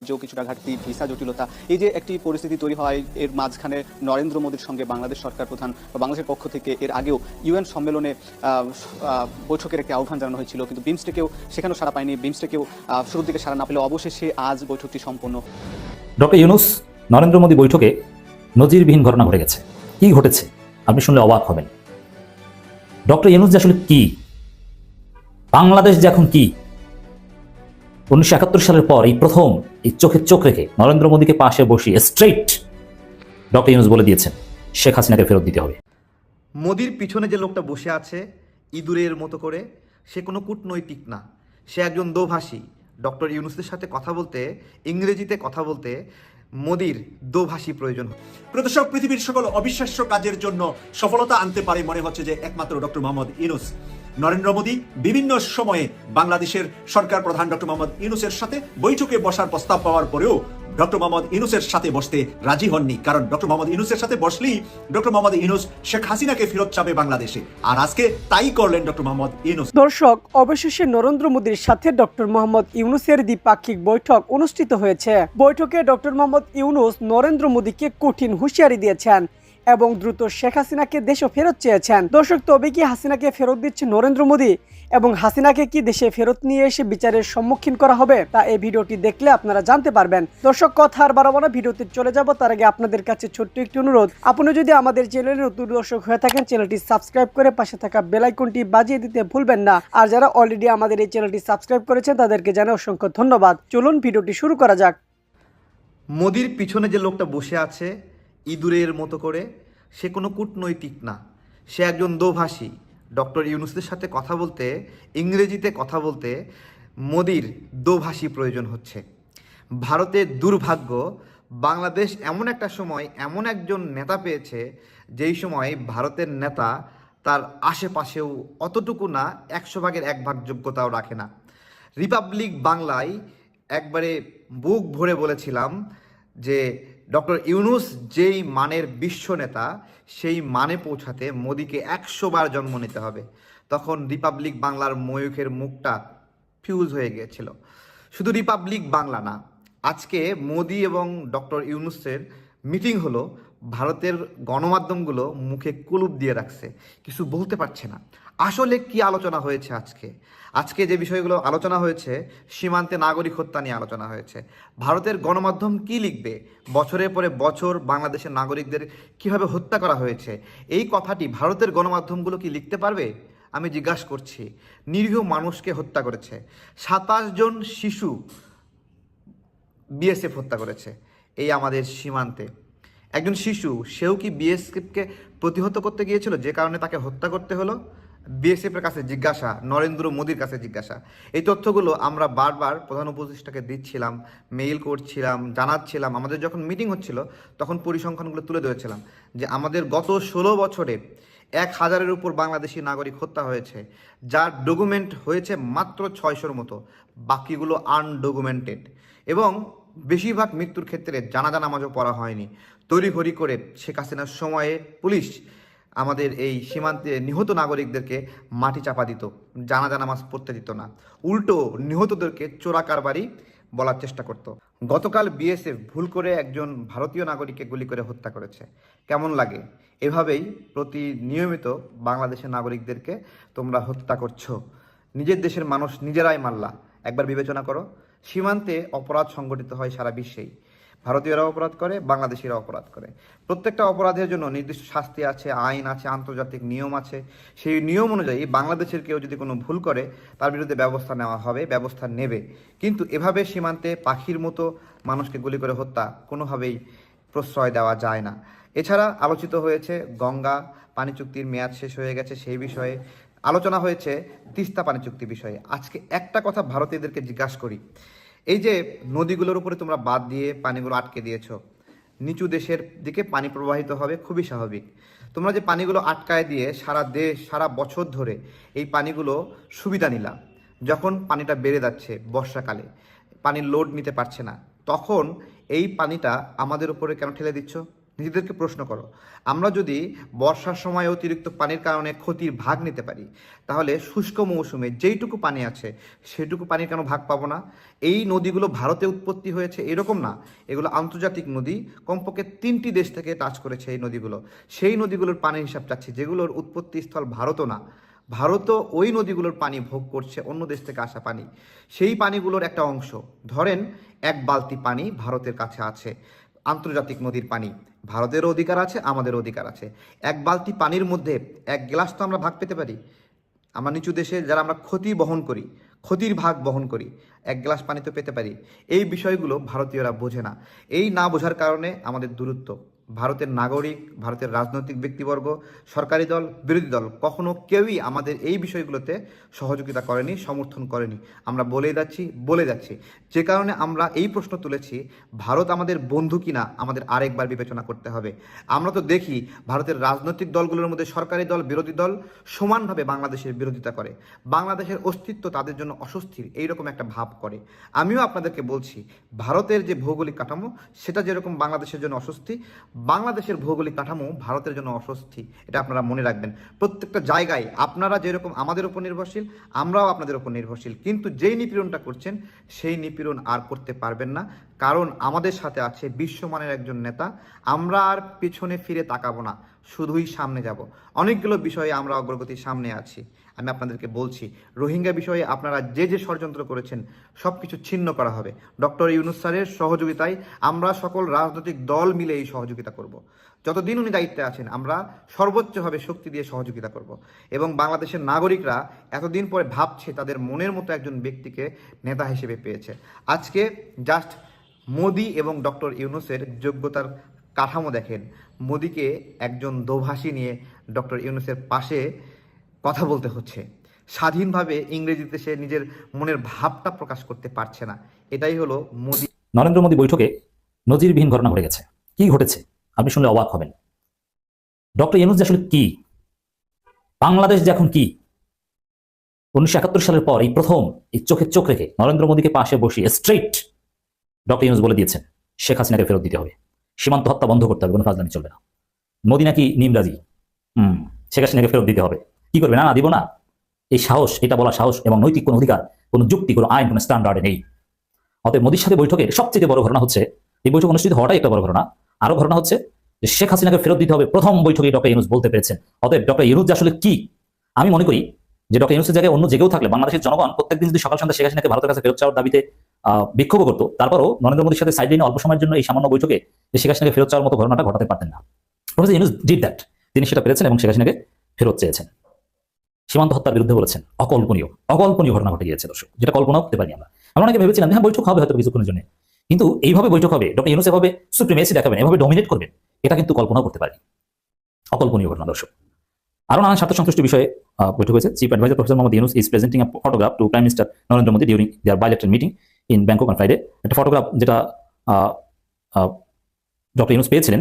কিছুটা ঘাটতি, ভিসা জটিলতা, এই যে একটি পরিস্থিতি তৈরি হয়, এর মাঝখানে নরেন্দ্র মোদীর সঙ্গে বাংলাদেশ সরকার প্রধান বা বাংলাদেশের পক্ষ থেকে এর আগেও ইউএন সম্মেলনে বৈঠকের একটি আহ্বান জানানো হয়েছিল, কিন্তু বিমস্টেকেও সেখানেও সাড়া পায়নি। বিমস্টেকেও শুরুর দিকে সাড়া না পেলে অবশেষে আজ বৈঠকটি সম্পন্ন। ডক্টর ইউনূস নরেন্দ্র মোদী বৈঠকে নজিরবিহীন ঘটনা ঘটে গেছে। কি ঘটেছে আপনি শুনলে অবাক হবেন। ডক্টর ইউনূস যে আসলে কি, বাংলাদেশ যে এখন কি, 1971 সালের পর এই প্রথম এই চোখে চোখ রেখে নরেন্দ্র মোদীকে পাশে বসিয়ে স্ট্রেইট ডক্টর ইউনূস বলে দিয়েছেন শেখ হাসিনাকে ফেরত দিতে হবে। মোদির পিছনে যে লোকটা বসে আছে ইঁদুরের মতো করে, সে কোনো কূটনৈতিক না, সে একজন দোভাষী। ডক্টর ইউনূসের সাথে কথা বলতে, ইংরেজিতে কথা বলতে মোদির দোভাষী প্রয়োজন। প্রদর্শক, পৃথিবীর সকল অবিশ্বাস্য কাজের জন্য সফলতা আনতে পারে মনে হচ্ছে যে একমাত্র ডক্টর মোহাম্মদ ইউনূস। নরেন্দ্র মোদী বিভিন্ন সময়ে বাংলাদেশের সরকার প্রধান ডক্টর মোহাম্মদ ইউনূসের সাথে বৈঠকে বসার প্রস্তাব পাওয়ার পরেও ডক্টর মোহাম্মদ ইউনূসের সাথে বসতে রাজি হননি, কারণ ডক্টর মোহাম্মদ ইউনূসের সাথে বসলেই ডক্টর মোহাম্মদ ইউনূস শেখ হাসিনাকে ফেরত চাবে বাংলাদেশে। আর আজকে তাই করলেন ডক্টর মোহাম্মদ ইউনূস। দর্শক, অবশেষে নরেন্দ্র মোদীর সাথে ডক্টর মোহাম্মদ ইউনূসের দ্বিপাক্ষিক বৈঠক অনুষ্ঠিত হয়েছে। বৈঠকে ডক্টর মোহাম্মদ ইউনূস নরেন্দ্র মোদীকে কঠিন হুঁশিয়ারি দিয়েছেন এবং দ্রুত শেখ হাসিনাকে দেশে ফেরত চেয়েছেন। দর্শক, তবে কি হাসিনাকে ফেরত দিচ্ছে নরেন্দ্র মোদী এবং হাসিনাকে কি দেশে ফেরত নিয়ে এসে বিচারের সম্মুখীন করা হবে, তা এই ভিডিওটি দেখলে আপনারা জানতে পারবেন। দর্শক, কথা আর বাড়াবো না, ভিডিওতে চলে যাব। তার আগে আপনাদের কাছে ছোট্ট একটি অনুরোধ, আপনি যদি আমাদের চ্যানেলে নতুন দর্শক হয়ে থাকেন, চ্যানেলটি সাবস্ক্রাইব করে পাশে থাকা বেল আইকনটি বাজিয়ে দিতে ভুলবেন না। আর যারা অলরেডি আমাদের এই চ্যানেলটি সাবস্ক্রাইব করেছেন তাদেরকে জানাই অসংখ্য ধন্যবাদ। চলুন ভিডিওটি শুরু করা যাক। মোদির পিছনে যে লোকটা বসে আছে ইঁদুরের মতো করে, সে কোনো কূটনৈতিক না, সে একজন দোভাষী। ডক্টর ইউনূসের সাথে কথা বলতে, ইংরেজিতে কথা বলতে মোদির দোভাষী প্রয়োজন হচ্ছে। ভারতের দুর্ভাগ্য, বাংলাদেশ এমন একটা সময় এমন একজন নেতা পেয়েছে যেই সময় ভারতের নেতা তার আশেপাশেও অতটুকু না, 100 ভাগের 1 ভাগ যোগ্যতাও রাখে না। রিপাবলিক বাংলায় একবারে বুক ভরে বলেছিলাম যে ডক্টর ইউনূস যেই মানের বিশ্ব নেতা, সেই মানে পৌঁছাতে মোদিকে 100 বার জন্ম নিতে হবে। তখন রিপাবলিক বাংলার ময়ূখের মুখটা ফিউজ হয়ে গিয়েছিল। শুধু রিপাবলিক বাংলা না, আজকে মোদি এবং ডক্টর ইউনূসের মিটিং হলো, ভারতের গণমাধ্যমগুলো মুখে কুলুপ দিয়ে রাখছে, কিছু বলতে পারছে না। আসলে কি আলোচনা হয়েছে আজকে যে বিষয়গুলো আলোচনা হয়েছে, সীমান্তে নাগরিক হত্যা নিয়ে আলোচনা হয়েছে। ভারতের গণমাধ্যম কি লিখবে? বছরের পরে বছর বাংলাদেশের নাগরিকদের কিভাবে হত্যা করা হয়েছে, এই কথাটি ভারতের গণমাধ্যমগুলো কি লিখতে পারবে? আমি জিজ্ঞাসা করছি। নিরীহ মানুষকে হত্যা করেছে, 27 জন শিশু বিএসএফ হত্যা করেছে এই আমাদের সীমান্তে। একজন শিশু, সেও কি বিএসএফকে প্রতিহত করতে গিয়েছিল, যে কারণে তাকে হত্যা করতে হলো? বিএসএফের কাছে জিজ্ঞাসা, নরেন্দ্র মোদীর কাছে জিজ্ঞাসা। এই তথ্যগুলো আমরা বারবার প্রধান উপদেষ্টাকে দিচ্ছিলাম, মেইল করছিলাম, জানাচ্ছিলাম। আমাদের যখন মিটিং হচ্ছিল তখন পরিসংখ্যানগুলো তুলে ধরেছিলাম যে আমাদের গত 16 বছরে 1000-এর উপর বাংলাদেশি নাগরিক হত্যা হয়েছে, যার ডকুমেন্ট হয়েছে মাত্র 600-র মতো, বাকিগুলো আনডকুমেন্টেড। এবং বেশিরভাগ মৃত্যুর ক্ষেত্রে জানাজা নামাজও পড়া হয়নি। তড়িঘড়ি করে শেখ হাসিনার সময়ে পুলিশ আমাদের এই সীমান্তে নিহত নাগরিকদেরকে মাটি চাপা দিত, জানাজা নামাজ পড়তে দিত না, উল্টো নিহতদেরকে চোরা কারবারি বলার চেষ্টা করত। গতকাল বিএসএফ ভুল করে একজন ভারতীয় নাগরিককে গুলি করে হত্যা করেছে। কেমন লাগে? এভাবেই নিয়মিত বাংলাদেশের নাগরিকদেরকে তোমরা হত্যা করছো। নিজের দেশের মানুষ নিজেরাই মারলা। একবার বিবেচনা করো। সীমান্তে অপরাধ সংগঠিত হয় সারা বিশ্বেই। ভারতীয়রা অপরাধ করে, বাংলাদেশিরা অপরাধ করে। প্রত্যেকটা অপরাধের জন্য নির্দিষ্ট শাস্তি আছে, আইন আছে, আন্তর্জাতিক নিয়ম আছে। সেই নিয়ম অনুযায়ী বাংলাদেশের কেউ যদি কোনো ভুল করে তার বিরুদ্ধে ব্যবস্থা নেওয়া হবে, ব্যবস্থা নেবে। কিন্তু এভাবে সীমান্তে পাখির মতো মানুষকে গুলি করে হত্যা কোনোভাবেই প্রশ্রয় দেওয়া যায় না। এছাড়া আলোচিত হয়েছে গঙ্গা পানি চুক্তির মেয়াদ শেষ হয়ে গেছে, সেই বিষয়ে আলোচনা হয়েছে, তিস্তা পানি চুক্তি বিষয়ে। আজকে একটা কথা ভারতীয়দেরকে জিজ্ঞাসা করি, এই যে নদীগুলোর উপরে তোমরা বাঁধ দিয়ে পানিগুলো আটকে দিয়েছ, নিচু দেশের দিকে পানি প্রবাহিত হবে, খুবই স্বাভাবিক। তোমরা যে পানিগুলো আটকায় দিয়ে সারা দেশ সারা বছর ধরে এই পানিগুলো সুবিধা নিলা, যখন পানিটা বেড়ে যাচ্ছে বর্ষাকালে, পানির লোড নিতে পারছে না, তখন এই পানিটা আমাদের উপরে কেন ঠেলে দিচ্ছ? নিজেদেরকে প্রশ্ন করো। আমরা যদি বর্ষার সময় অতিরিক্ত পানির কারণে ক্ষতির ভাগ নিতে পারি, তাহলে শুষ্ক মৌসুমে যেইটুকু পানি আছে সেটুকু পানির কেন ভাগ পাবো না? এই নদীগুলো ভারতে উৎপত্তি হয়েছে এরকম না, এগুলো আন্তর্জাতিক নদী, কমপক্ষে 3টি দেশ থেকে টাচ করেছে এই নদীগুলো। সেই নদীগুলোর পানির হিসাব চাচ্ছি, যেগুলোর উৎপত্তি স্থল ভারতও না, ভারতও ওই নদীগুলোর পানি ভোগ করছে, অন্য দেশ থেকে আসা পানি। সেই পানিগুলোর একটা অংশ, ধরেন 1 বালতি পানি ভারতের কাছে আছে, আন্তর্জাতিক নদীর পানি, ভারতেরও অধিকার আছে, আমাদেরও অধিকার আছে। 1 বালতি পানির মধ্যে 1 গ্লাস তো আমরা ভাগ পেতে পারি। আমরা নিচু দেশে যারা আমরা ক্ষতি বহন করি, ক্ষতির ভাগ বহন করি, 1 গ্লাস পানি তো পেতে পারি। এই বিষয়গুলো ভারতীয়রা বোঝে না। এই না বোঝার কারণে আমাদের দূরত্ব। ভারতের নাগরিক, ভারতের রাজনৈতিক ব্যক্তিবর্গ, সরকারি দল, বিরোধী দল কখনো কেউই আমাদের এই বিষয়গুলোতে সহযোগিতা করেনি, সমর্থন করেনি। আমরা বলে যাচ্ছি, যে কারণে আমরা এই প্রশ্ন তুলেছি, ভারত আমাদের বন্ধু কিনা আমাদের আরেকবার বিবেচনা করতে হবে। আমরা তো দেখি ভারতের রাজনৈতিক দলগুলোর মধ্যে সরকারি দল, বিরোধী দল সমানভাবে বাংলাদেশের বিরোধিতা করে, বাংলাদেশের অস্তিত্ব তাদের জন্য অস্বস্তির এইরকম একটা ভাব করে। আমিও আপনাদেরকে বলছি, ভারতের যে ভৌগোলিক কাঠামো সেটা যেরকম বাংলাদেশের জন্য অস্বস্তি, বাংলাদেশের ভৌগোলিক কাঠামো ভারতের জন্য অস্বস্তি। এটা আপনারা মনে রাখবেন। প্রত্যেকটা জায়গায় আপনারা যেরকম আমাদের উপর নির্ভরশীল, আমরাও আপনাদের উপর নির্ভরশীল, কিন্তু যেই নিপীড়নটা করছেন সেই নিপীড়ন আর করতে পারবেন না, কারণ আমাদের সাথে আছে বিশ্বমানের একজন নেতা। আমরা আর পিছনে ফিরে তাকাবো না, শুধুই সামনে যাব। অনেকগুলো বিষয়ে আমরা অগ্রগতির সামনে আছি। আমি আপনাদেরকে বলছি, রোহিঙ্গা বিষয়ে আপনারা যে যে ষড়যন্ত্র করেছেন সব কিছু ছিন্ন করা হবে। ডক্টর ইউনূস স্যারের সহযোগিতায় আমরা সকল রাজনৈতিক দল মিলে এই সহযোগিতা করব। যতদিন উনি দায়িত্বে আছেন আমরা সর্বোচ্চভাবে শক্তি দিয়ে সহযোগিতা করব। এবং বাংলাদেশের নাগরিকরা এতদিন পরে ভাবছে তাদের মনের মতো একজন ব্যক্তিকে নেতা হিসেবে পেয়েছে। আজকে জাস্ট মোদি এবং ডক্টর ইউনূসের যোগ্যতার কাঠামো দেখেন। মোদিকে একজন দোভাষী নিয়ে ডক্টর ইউনূসের পাশে কথা বলতে হচ্ছে, স্বাধীনভাবে ইংরেজিতে সে নিজের মনের ভাবটা প্রকাশ করতে পারছে না। এটাই হলো মোদি। নরেন্দ্র মোদী বৈঠকে নজিরবিহীন ঘটনা ঘটে গেছে। কি ঘটেছে আপনি শুনলে অবাক হবেন। ডক্টর ইউনূস যে আসলে কি, বাংলাদেশ যে এখন কি, 1971 সালের পর এই প্রথম এই চোখে চোখ রেখে নরেন্দ্র মোদীকে পাশে বসিয়ে স্ট্রেইট ডক্টর ইউনূস বলে দিয়েছেন শেখ হাসিনাকে ফেরত দিতে হবে, সীমান্ত হত্যা বন্ধ করতে হবে, কোনো ফাজলামি চলবে না। মোদী নাকি নিমরাজি, শেখ হাসিনাকে ফেরত দিতে হবে। কি করবে? না না দিব না। এই সাহস, এটা বলা সাহস এবং নৈতিক কোনো অধিকার, কোনো যুক্তি, কোনো আইন, কোনো স্ট্যান্ডার্ডে নেই। অতএব মোদীর সাথে বৈঠকের সবচেয়ে বড় ঘটনা হচ্ছে, এই বৈঠক অনুষ্ঠিত হওয়াটাই একটা বড় ঘটনা। আরো ঘটনা হচ্ছে যে শেখ হাসিনাকে ফেরত দিতে হবে প্রথম বৈঠকে ডক্টর ইউনূস বলতে পেরেছেন। অতএব ডক্টর ইউনূস যে আসলে কি, আমি মনে করি যে ডক্টর ইউনূসের জায়গায় অন্য জেগেও থাকলে বাংলাদেশের জনগণ প্রত্যেকদিন যদি সকাল সন্ধ্যা শেখ হাসিনাকে ভারতের কাছে ফেরত চাওয়ার দাবিতে বিক্ষোভ করতো, তারপরও নরেন্দ্র মোদীর সাথে সাইডলাইনে অল্প সময়ের জন্য এই সামান্য বৈঠকে যে শেখ হাসিনাকে ফেরত চাওয়ার মতো ঘটনাটা ঘটাতে পারতেন না। প্রফেসর ইউনূস ডিড দ্যাট, তিনি সেটা পেরেছেন এবং শেখ হাসিনাকে ফেরত চেয়েছেন। সীমান্ত হত্যার বিরুদ্ধে বলেছেন, অকল্পনীয় ঘটনা ঘটে গিয়েছে দর্শক, যেটা কল্পনাও করতে পারি আমরা। আমরা অনেকে ভেবেছিলাম হ্যাঁ বৈঠক হবে হয়তো কিছুক্ষণের জন্য, কিন্তু এইভাবে বৈঠক হবে, ডক্টর ইউনূস এভাবে সুপ্রিমেসি দেখাবেন, এভাবে ডমিনেট করবেন, এটা কিন্তু কল্পনাও করতে পারি। অকল্পনীয় ঘটনা দর্শক। আরো নানান স্বার্থ সংশ্লিষ্ট বিষয়ে বৈঠক হয়েছে। Chief adviser professor Mohammad Yunus is presenting a photograph to prime minister Narendra Modi during their bilateral meeting in Bangkok on Friday. একটা ফটোগ্রাফ যেটা ডক্টর ইউনূস পেয়েছিলেন,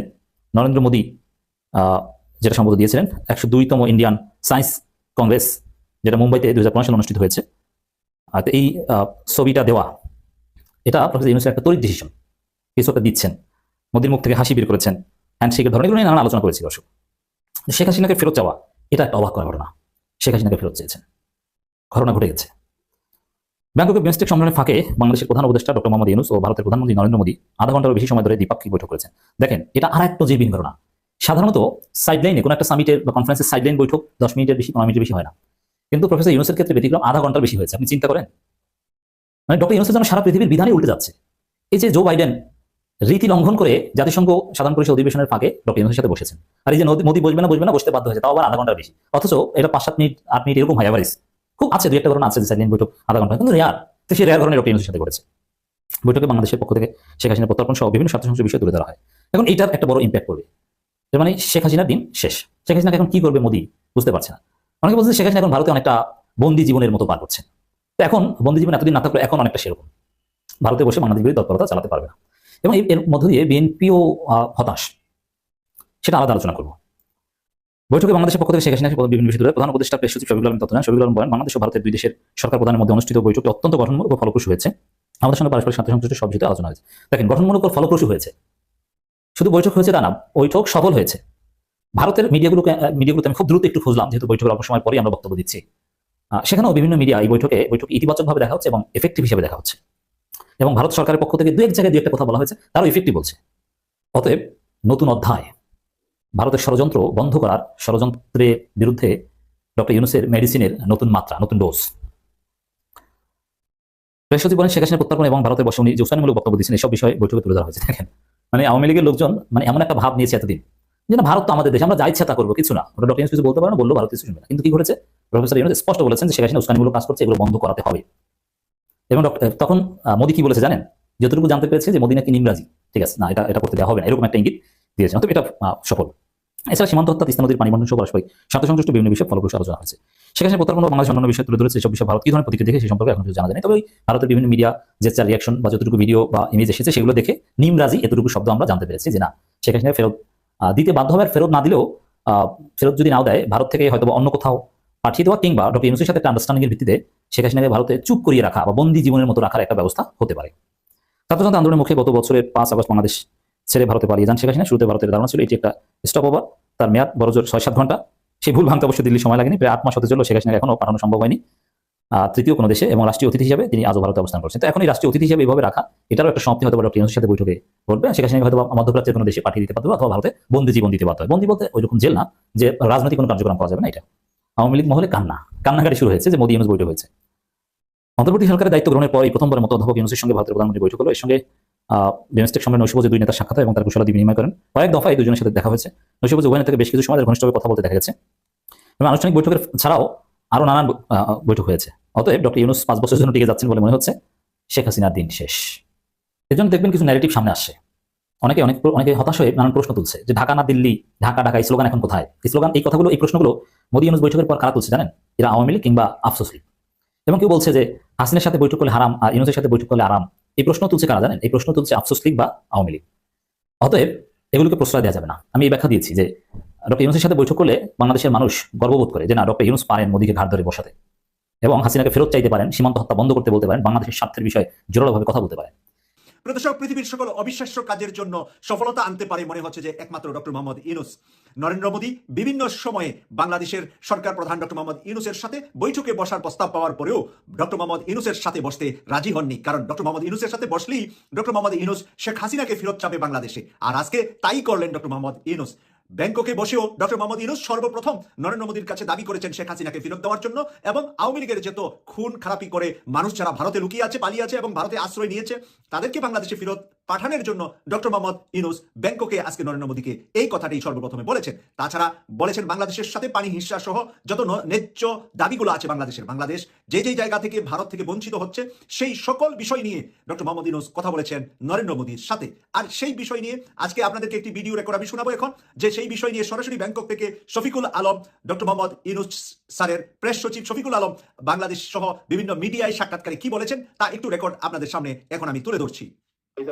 নরেন্দ্র মোদী যেটা সম্বোধন দিয়েছিলেন 102তম ইন্ডিয়ান সায়েন্স কংগ্রেস, যেটা মুম্বাইতে 2015 সালে অনুষ্ঠিত হয়েছে। আর এই ছবিটা দেওয়া, এটা প্রফেসর ইউনূসের একটা তড়িৎ ডিসিশন, কিছু একটা দিচ্ছেন, মোদীর মুখ থেকে হাসি বের করেছেন, হ্যান্ডশেকের ধরনের এগুলো নিয়ে নানান আলোচনা করেছি দর্শক। শেখ হাসিনাকে ফেরত চাওয়া, এটা একটা অবাক করা ঘটনা। শেখ হাসিনাকে ফেরত চেয়েছেন, ঘটনা ঘটে গেছে। ব্যাংককের বিমস্টেক সম্মেলনের ফাঁকে বাংলাদেশের প্রধান উপদেষ্টা ডক্টর মোহাম্মদ ইউনূস ও ভারতের প্রধানমন্ত্রী নরেন্দ্র মোদী আধা ঘন্টার বেশি সময় ধরে দ্বিপাক্ষিক বৈঠক করেছেন। দেখেন, এটা আর একটা নজিরবিহীন ঘটনা। সাধারণত সাইডলাইনে কোনো একটা সামিটের বা কনফারেন্সের সাইডলাইন বৈঠক 10 মিনিটের বেশি, 15 মিনিটের বেশি হয় না, কিন্তু প্রফেসর ইউনূসের ক্ষেত্রে ব্যতিক্রম, আধা ঘন্টার বেশি হয়েছে। আপনি চিন্তা করেন, মানে ডক্টর ইউনূসের জন্য সারা পৃথিবীর বিধানই উল্টে যাচ্ছে। এই যে জো বাইডেন রীতি লঙ্ঘন করে জাতিসংঘ সাধারণ পরিষদ অধিবেশনের ফাঁকে ডক্টর ইউনূসের সাথে বসেছেন, আর এই যে মোদী বসবে না বসতে বাধ্য হয়েছে, তাও আবার আধা ঘন্টার বেশি। অথচ এটা 5-7 মিনিট 8 মিনিট এরকম হয় এভারেজ। খুব আছে, 2-1টা ঘটনা আছে যে সাইডলাইন বৈঠক আধা ঘন্টা, কিন্তু রেয়ার। তো সেই রেয়ার ঘটনা ডক্টর ইউনূসের সাথে করেছে। বৈঠকে বাংলাদেশের পক্ষ থেকে শেখ হাসিনা প্রত্যর্পণ সহ বিভিন্ন স্বার্থ সংশ্লিষ্ট বিষয় তুলে ধরা হয়। এখন এইটার একটা বড় ইম্প্যাক্ট পড়বে, মানে শেখ হাসিনার দিন শেষ। শেখ হাসিনাকে এখন কি করবে মোদী বুঝতে পারছে না। অনেকে বলছে শেখ হাসিনা এখন ভারতে অনেকটা বন্দি জীবনের মতো পার করছেন। তো এখন বন্দি জীবন এতদিন না থাকলে এখন অনেকটা সেরকম, ভারতে বসে বাংলাদেশ বিরোধী তৎপরতা চালাতে পারবে না। এবং এর মধ্য দিয়ে বিএনপিও হতাশ, সেটা আলাদা আলোচনা করবো। বৈঠকে বাংলাদেশের পক্ষ থেকে শেখ হাসিনাকে বিভিন্ন বিষয় তুলে প্রধান উপদেষ্টা প্রেস সচিব শফিকুল আলম তথ্য দেন। শফিকুল আলম বলেন, বাংলাদেশ ও ভারতের দুই দেশের সরকার প্রধানের মধ্যে অনুষ্ঠিত বৈঠকটি অত্যন্ত গঠনমূলক ও ফলপ্রসূ হয়েছে। আমাদের সঙ্গে পারস্পরিক স্বার্থ সংশ্লিষ্ট সব বিষয়ে আলোচনা হয়েছে। দেখেন, গঠনমূলক ও ফলপ্রসূ হয়েছে, শুধু বৈঠক হয়েছে তা না, বৈঠক সফল হয়েছে। ভারতের মিডিয়াগুলোতে আমি খুব দ্রুত একটু খুঁজলাম, যেহেতু বৈঠকের অল্প সময় পরে আমরা বক্তব্য দিচ্ছি। সেখানেও বিভিন্ন মিডিয়া এই বৈঠকে ইতিবাচকভাবে দেখা হচ্ছে এবং এফেক্টিভ হিসেবে দেখা হচ্ছে, এবং ভারত সরকারের পক্ষ থেকে দু এক জায়গায় দু একটা কথা বলা হয়েছে, তারও ইফেক্টিভ বলছে। অতএব নতুন অধ্যায়, ভারতের ষড়যন্ত্র বন্ধ করার, ষড়যন্ত্রের বিরুদ্ধে ডক্টর ইউনূসের মেডিসিনের নতুন মাত্রা, নতুন ডোজ। প্রেস সচিব বলেন, শেখ হাসিনা প্রত্যার্পণ এবং ভারতের বসে উনি যে উস্কানিমূলক বক্তব্য দিচ্ছেন, এসব বিষয়ে বৈঠকে তুলে ধরা হয়েছে। দেখেন, মানে আওয়ামী লীগের লোকজন এমন একটা ভাব নিয়েছে এতদিন যে না, ভারত তো আমাদের দেশ, আমরা যা ইচ্ছা তা করবো, কিছু না, ওটা ডক্টর ইউনূস কিছু বলতে পারে না, বললো ভারত কিছু শুনবে না। কিন্তু কি করেছে, প্রফেসর ইউনূস স্পষ্ট বলেছেন যে শেখ হাসিনা উস্কানিমূলক কাজ করছে, এগুলো বন্ধ করাতে হবে। এবং তখন মোদী কি বলেছে জানেন? যতটুকু জানতে পেরেছে যে মোদী নাকি নিমরাজি, ঠিক আছে, না এটা করতে দেওয়া হবে না, এরকম একটা ইঙ্গিত দিয়েছেন। অতএব এটা সফল। এছাড়া সীমান্ত হত্যা, তিস্তা নদীর পানি বন্টন সহ পারস্পরিক স্বার্থ সংশ্লিষ্ট বিভিন্ন বিষয়ে ফলপ্রসূ আলোচনা হয়েছে। সেখানে প্রত্যার্পণ ও বাংলাদেশ অন্যান্য বিষয় তুলে ধরেছে। এসব বিষয়ে ভারত কি ধরনের প্রতিক্রিয়া দেখে সে সম্পর্কে এখন কিছু জানা যায় না। তবে ভারতের বিভিন্ন মিডিয়া জেস্টার, রিয়াকশন বা যতটুকু ভিডিও বা ইমেজ এসেছে সেগুলো দেখে নিমরাজি এতটুকু শব্দ আমরা জানতে পেরেছি যে না, শেখ হাসিনা ফেরত দিতে বাধ্য হবে। আর ফেরত না দিলেও, ফেরত যদি নাও দেয়, ভারত থেকে হয়তো অন্য কোথাও পাঠিয়ে দেওয়া কিংবা ডক্টর ইউনূসের সাথে একটা আন্ডারস্ট্যান্ডিং এর ভিত্তিতে শেখ হাসিনাকে ভারতে চুপ করিয়ে রাখা বা বন্দী জীবনের মতো রাখার একটা ব্যবস্থা হতে পারে। ছাত্রজনতা আন্দোলনের মুখে গত বছরের 5 আগস্ট বাংলাদেশ ছেড়ে ভারতে পালিয়ে যান শেখ হাসিনা। শুরুতে ভারতের ধারণা ছিল এটি একটা স্টপ ওভার, তার মেয়াদ বড়জোর 6-7 ঘন্টা। সেই ভুল ভাঙতে অবশ্য দিল্লি সময় লাগেনি, প্রায় 8 মাস হতে চলল, শেখ হাসিনাকে এখনো পাঠানো সম্ভব হয়নি তৃতীয় কোনো দেশে, এবং রাষ্ট্রীয় অতিথি হিসেবে তিনি আজও ভারতে অবস্থান করছেন। তো এখন এই রাষ্ট্রীয় অতিথি হিসেবে এইভাবে রাখা, এটারও একটা সমাপ্তি হয়তো ডক্টর ইউনূসের সাথে বৈঠকে ঘটবে। শেখ হাসিনাকে হয়তো মধ্যপ্রাচ্যের কোনো দেশে পাঠিয়ে দিতে পারবে, অথবা ভারতে বন্দী জীবন দিতে পারবে। বন্দী বলতে ওইরকম জেল না যে রাজনৈতিক কোনো কার্যক্রম করা যাবে না। এটা আওয়ামী লীগ মহলে কান্নাকাটি শুরু হয়েছে যে মোদী ইউনূস বৈঠক হয়েছে। অন্তর্বর্তী সরকারের দায়িত্ব গ্রহণের পর এই প্রথমবারের মতো অধ্যাপক ইউনূসের সঙ্গে ভারতের প্রধানমন্ত্রী বৈঠক হলো। এর সঙ্গে বিমস্টেক সম্মেলন নৈশভোজে 2 নেতার সাক্ষাৎ এবং তার কুশলাদি বিনিময় করেন। কয়েক দফায় এই দুজনের সাথে দেখা হয়েছে। নৈশভোজে উভয় নেতাকে বেশ কিছু সময় ঘনিষ্ঠভাবে কথা বলতে দেখা গেছে, এবং আনুষ্ঠানিক বৈঠকের ছাড়াও আরো নানান বৈঠক হয়েছে। অতএব ডক্টর ইউনূস 5 বছরের জন্য টিকে যাচ্ছেন বলে মনে হচ্ছে। শেখ হাসিনার দিন শেষ। এর জন্য দেখবেন কিছু ন্যারেটিভ সামনে আসছে। অনেকে হতাশ হয়ে নানান প্রশ্ন তুলছে যে ঢাকা না দিল্লি, ঢাকা ঢাকা, এই স্লোগান এখন কোথায়? এই কথাগুলো, এই প্রশ্নগুলো মোদী ইউনূস বৈঠকের পর কারা তুলছে জানেন? এরা আওয়ামী লীগ কিংবা আফসোস লীগ। এবং কেউ বলছে যে হাসিনার সাথে বৈঠক করলে হারাম আর ইউনূসের সাথে বৈঠক করলে আরাম। এই প্রশ্ন তুলছে কারা জানেন? এই প্রশ্ন তুলছে আফসোস লীগ বা আওয়ামী লীগ। অতএব এগুলোকে প্রশ্রয় দেওয়া যাবে না। আমি এই ব্যাখ্যা দিয়েছি যে ডক্টর ইউনূসের সাথে বৈঠক করলে বাংলাদেশের মানুষ গর্ববোধ করে যে না, ডক্টর ইউনূস পারেন মোদীকে ঘাট ধরে বসাতে, এবং হাসিনাকে ফেরত চাইতে পারেন, সীমান্ত হত্যা বন্ধ করতে বলতে পারেন, বাংলাদেশের স্বার্থের বিষয়ে জোরালোভাবে কথা বলতে পারেন। প্রদর্শক, পৃথিবীর সকল অবিশ্বাস্য কাজের জন্য সফলতা আনতে পারে মনে হচ্ছে যে একমাত্র ডক্টর মোহাম্মদ ইউনূস। নরেন্দ্র মোদী বিভিন্ন সময়ে বাংলাদেশের সরকার প্রধান ডক্টর মোহাম্মদ ইউনূসের সাথে বৈঠকে বসার প্রস্তাব পাওয়ার পরেও ডক্টর মোহাম্মদ ইউনূসের সাথে বসতে রাজি হননি। কারণ ডক্টর মোহাম্মদ ইউনূসের সাথে বসলেই ডক্টর মোহাম্মদ ইউনূস শেখ হাসিনাকে ফেরত চাবে বাংলাদেশে। আর আজকে তাই করলেন ডক্টর মোহাম্মদ ইউনূস। ব্যাংককে বসেও ডক্টর মোহাম্মদ ইউনূস সর্বপ্রথম নরেন্দ্র মোদীর কাছে দাবি করেছেন শেখ হাসিনাকে ফেরত দেওয়ার জন্য, এবং আওয়ামী লীগের যত খুন খারাপি করে মানুষ যারা ভারতে লুকিয়ে আছে, পালিয়ে আছে এবং ভারতে আশ্রয় নিয়েছে, তাদেরকে বাংলাদেশে ফেরত পাঠানোর জন্য ডক্টর মোহাম্মদ ইউনূস ব্যাংককে আজকে নরেন্দ্র মোদীকে এই কথাটাই সর্বপ্রথমে বলেছেন। তাছাড়া বলেছেন বাংলাদেশের সাথে পানি হিস্সা সহ যত ন্যায্য দাবিগুলো আছে বাংলাদেশ যে জায়গা থেকে ভারত থেকে বঞ্চিত হচ্ছে, সেই সকল বিষয় নিয়ে ডক্টর মোহাম্মদ ইউনূস কথা বলেছেন নরেন্দ্র মোদীর সাথে। আর সেই বিষয় নিয়ে আজকে আপনাদেরকে একটি ভিডিও রেকর্ড আমি শোনাবো এখন, যে সেই বিষয় নিয়ে সরাসরি ব্যাংকক থেকে শফিকুল আলম, ডক্টর মোহাম্মদ ইউনূস স্যারের প্রেস সচিব শফিকুল আলম বাংলাদেশ সহ বিভিন্ন মিডিয়ায় সাক্ষাৎকারে কি বলেছেন তা একটু রেকর্ড আপনাদের সামনে এখন আমি তুলে ধরছি।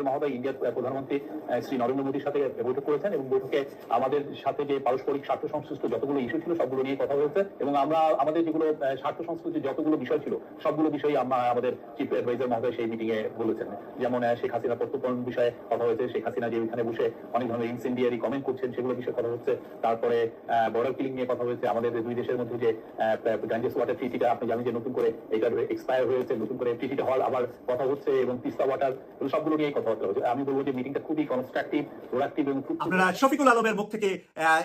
মহোদয় ইন্ডিয়ার প্রধানমন্ত্রী শ্রী নরেন্দ্র মোদীর সাথে বৈঠক করেছেন, এবং বৈঠকে আমাদের সাথে যে পারস্পরিক স্বার্থ সংশ্লিষ্ট যতগুলো ইস্যু ছিল সবগুলো নিয়ে কথা হয়েছে, এবং আমরা আমাদের যেগুলো স্বার্থ সংশ্লিষ্ট যতগুলো বিষয় ছিল সবগুলো বিষয় আমাদের চিফ অ্যাডভাইজার মহোদয় সেই মিটিং এ বলেছেন। যেমন শেখ হাসিনা প্রত্যর্পণ বিষয়ে কথা হয়েছে, শেখ হাসিনা যে ওইখানে বসে অনেক ধরনের ইনসেন্ডিয়ারি কমেন্ট করছেন সেগুলো বিষয়ে কথা হচ্ছে। তারপরে বর্ডার কিলিং নিয়ে কথা হয়েছে, আমাদের দুই দেশের মধ্যে যে গাঞ্জেস ওয়াটার ট্রিটিটা আপনি জানেন যে নতুন করে এটা এক্সপায়ার হয়েছে, নতুন করে ট্রিটিটা হওয়ার আবার কথা হচ্ছে, এবং তিস্তা ওয়াটার, সবগুলো নিয়ে কথা হচ্ছে। আমি বলবো যে মিটিংটা খুবই কনস্ট্রাকটিভ, প্রোডাক্টিভ, এবং আপনারা শফিকুল আলমের মুখ থেকে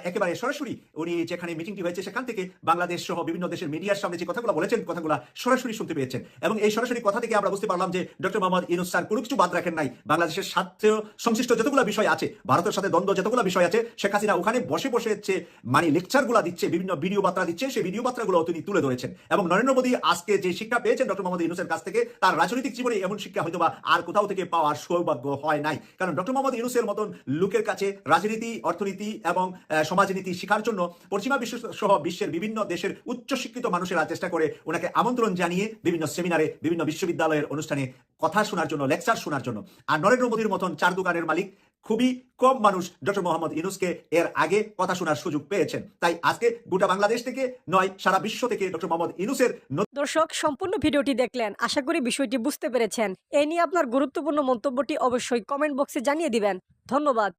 একেবারে সরাসরি উনি যেখানে মিটিংটি হয়েছে সেখান থেকে বাংলাদেশ সহ বিভিন্ন দেশের মিডিয়ার সামনে যে কথাগুলো বলেছেন, কথাগুলো সরাসরি শুনতে পেয়েছেন। এবং এই সরাসরি কথা থেকে আমরা বুঝতে পারলাম যে ডক্টর মোহাম্মদ ইউনূস স্যার কোনো কিছু বাদ রাখেন নাই। বাংলাদেশের স্বার্থে সংশ্লিষ্ট যতগুলো বিষয় আছে, ভারতের সাথে দ্বন্দ্ব যতগুলো বিষয় আছে, শেখ হাসিনা ওখানে বসে বসে হচ্ছে মানে লেকচারগুলো দিচ্ছে, বিভিন্ন ভিডিও বার্তা দিচ্ছে, সেই ভিডিও বার্তাগুলো তিনি তুলে ধরেছেন। এবং নরেন্দ্র মোদী আজকে যে শিক্ষা পেয়েছেন ডক্টর মোহাম্মদ ইউনূসের কাছ থেকে, তার রাজনৈতিক জীবনে এমন শিক্ষা হয়তো বা আর কোথাও থেকে পাওয়ার সৌভাগ্য হয় নাই। কারণ ডক্টর মোহাম্মদ ইউনূসের মতন লোকের কাছে রাজনীতি, অর্থনীতি এবং সমাজনীতি শেখার জন্য পশ্চিমা বিশ্ব সহ বিশ্বের বিভিন্ন দেশের উচ্চশিক্ষিত মানুষেরা চেষ্টা করে ওনাকে আমন্ত্রণ জানিয়ে বিভিন্ন সেমিনারে, বিভিন্ন বিশ্ববিদ্যালয়ের অনুষ্ঠানে কথা শোনার জন্য, লেকচার শোনার জন্য। আর নরেন্দ্র মোদীর মতন 4 দোকানের মালিক খুবই কম মানুষ ডক্টর মোহাম্মদ ইউনূসকে এর আগে কথা শোনার সুযোগ পেয়েছেন। তাই আজকে গোটা বাংলাদেশ থেকে নয়, সারা বিশ্ব থেকে ডক্টর মোহাম্মদ ইউনূসের। দর্শক, সম্পূর্ণ ভিডিওটি দেখলেন, আশা করি বিষয়টি বুঝতে পেরেছেন। এই নিয়ে আপনার গুরুত্বপূর্ণ মন্তব্যটি অবশ্যই কমেন্ট বক্সে জানিয়ে দিবেন। ধন্যবাদ।